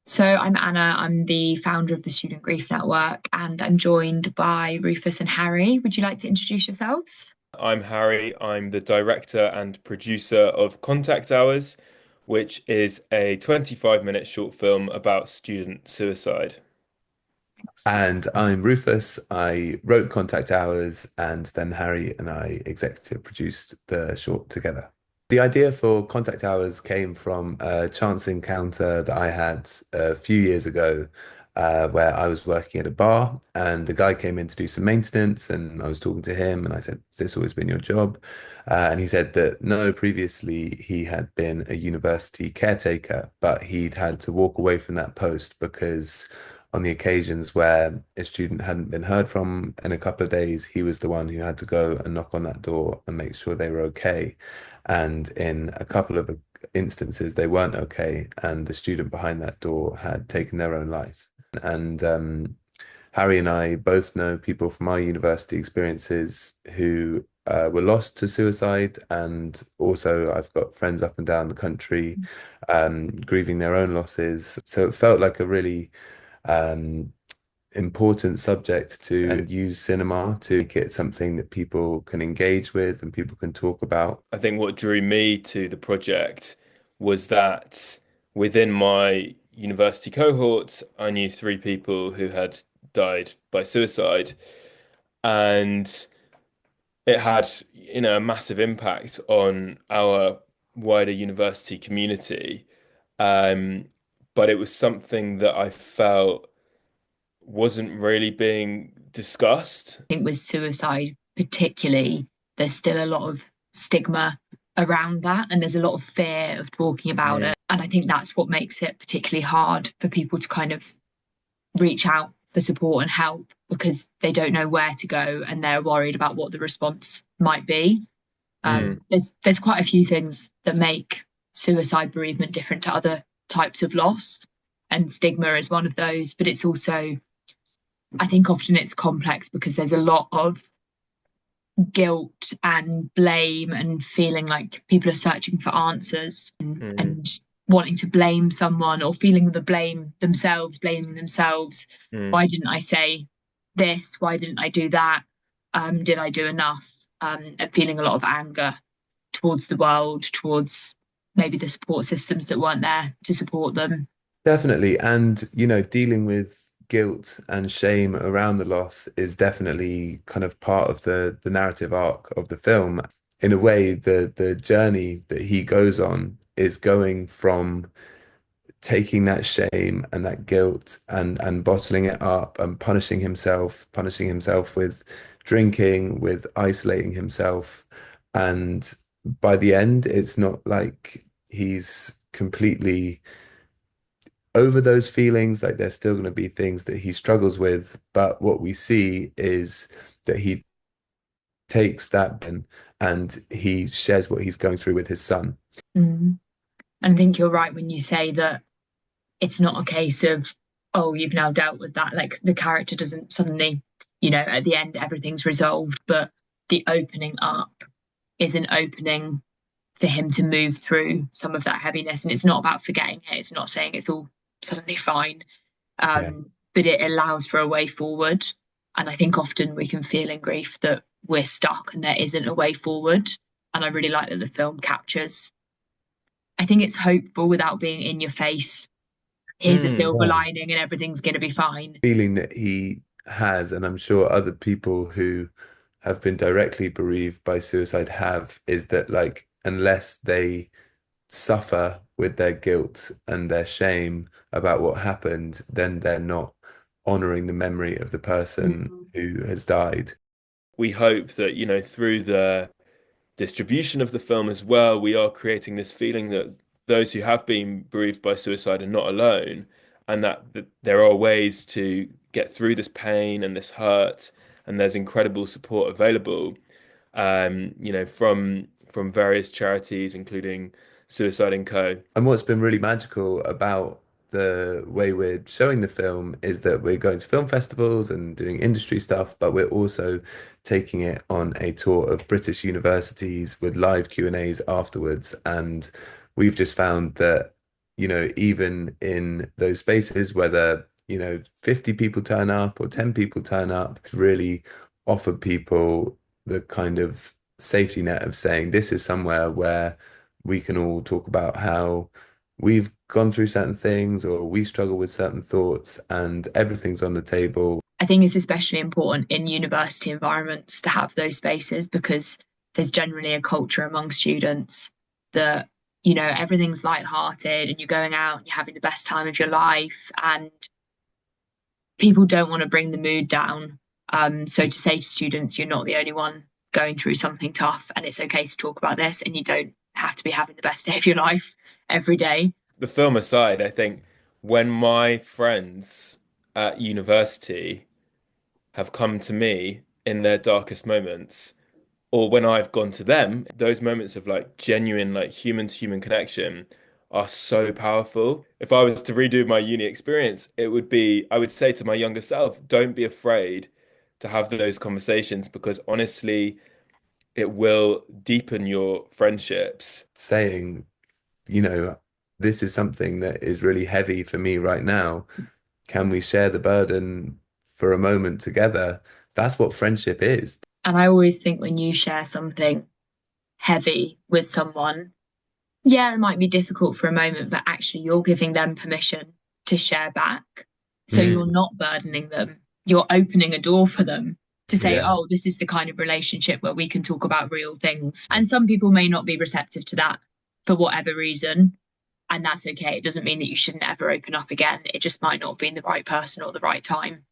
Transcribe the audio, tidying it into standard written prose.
So I'm Anna. I'm the founder of the Student Grief Network, and I'm joined by Rufus and Harry. Would you like to introduce yourselves? I'm Harry. I'm the director and producer of Contact Hours, which is a 25-minute short film about student suicide. And I'm Rufus. I wrote Contact Hours, and then Harry and I executive produced the short together. The idea for Contact Hours came from a chance encounter that I had a few years ago, where I was working at a bar, and the guy came in to do some maintenance, and I was talking to him, and I said, "Has this always been your job?" And he said that no, previously he had been a university caretaker, but he'd had to walk away from that post because on the occasions where a student hadn't been heard from in a couple of days, he was the one who had to go and knock on that door and make sure they were okay. And in a couple of instances, they weren't okay, and the student behind that door had taken their own life. And Harry and I both know people from our university experiences who were lost to suicide, and also I've got friends up and down the country grieving their own losses. So it felt like a really um, important subject to and use cinema to make it something that people can engage with and people can talk about. I think what drew me to the project was that within my university cohort, I knew three people who had died by suicide, and it had, a massive impact on our wider university community. Um, but it was something that I felt wasn't really being discussed. I think with suicide, particularly, there's still a lot of stigma around that, and there's a lot of fear of talking about Mm. it. And I think that's what makes it particularly hard for people to kind of reach out for support and help because they don't know where to go and they're worried about what the response might be. Mm. There's quite a few things that make suicide bereavement different to other types of loss, and stigma is one of those. But it's also, I think, often it's complex because there's a lot of guilt and blame and feeling like people are searching for answers Mm. and wanting to blame someone or feeling the blame themselves, blaming themselves. Mm. Why didn't I say this? Why didn't I do that? Did I do enough? And feeling a lot of anger towards the world, towards maybe the support systems that weren't there to support them. Definitely. And, dealing with guilt and shame around the loss is definitely kind of part of the narrative arc of the film. In a way, the journey that he goes on is going from taking that shame and that guilt and bottling it up and punishing himself with drinking, with isolating himself. And by the end, it's not like he's completely over those feelings. Like there's still going to be things that he struggles with, but what we see is that he takes that and he shares what he's going through with his son. Mm. And I think you're right when you say that it's not a case of, oh, you've now dealt with that. Like the character doesn't suddenly, at the end, everything's resolved, but the opening up is an opening for him to move through some of that heaviness. And it's not about forgetting it, it's not saying it's all suddenly fine, Yeah. but it allows for a way forward. And I think often we can feel in grief that we're stuck and there isn't a way forward. And I really like that the film captures, I think it's hopeful without being in your face. Here's a Mm. silver lining and everything's going to be fine. Feeling that he has, and I'm sure other people who have been directly bereaved by suicide have, is that like unless they suffer with their guilt and their shame about what happened, then they're not honoring the memory of the person Mm. who has died. We hope that, through the distribution of the film as well, we are creating this feeling that those who have been bereaved by suicide are not alone, and that there are ways to get through this pain and this hurt, and there's incredible support available, from various charities, including Suicide and Co. And what's been really magical about the way we're showing the film is that we're going to film festivals and doing industry stuff, but we're also taking it on a tour of British universities with live Q&As afterwards. And we've just found that even in those spaces, whether, 50 people turn up or 10 people turn up, to really offer people the kind of safety net of saying this is somewhere where we can all talk about how we've gone through certain things or we struggle with certain thoughts, and everything's on the table. I think it's especially important in university environments to have those spaces because there's generally a culture among students that, everything's lighthearted and you're going out and you're having the best time of your life, and people don't want to bring the mood down. So to say to students, you're not the only one going through something tough, and it's okay to talk about this, and you don't have to be having the best day of your life every day. The film aside, I think when my friends at university have come to me in their darkest moments, or when I've gone to them, those moments of like genuine, like human to human connection are so powerful. If I was to redo my uni experience, it would be, I would say to my younger self, don't be afraid to have those conversations because honestly, it will deepen your friendships. Saying, you know, this is something that is really heavy for me right now. Can we share the burden for a moment together? That's what friendship is. And I always think when you share something heavy with someone, yeah, it might be difficult for a moment, but actually you're giving them permission to share back. So you're Mm, not burdening them. You're opening a door for them to say, yeah. oh, this is the kind of relationship where we can talk about real things. And some people may not be receptive to that for whatever reason. And that's okay. It doesn't mean that you shouldn't ever open up again. It just might not have been the right person or the right time.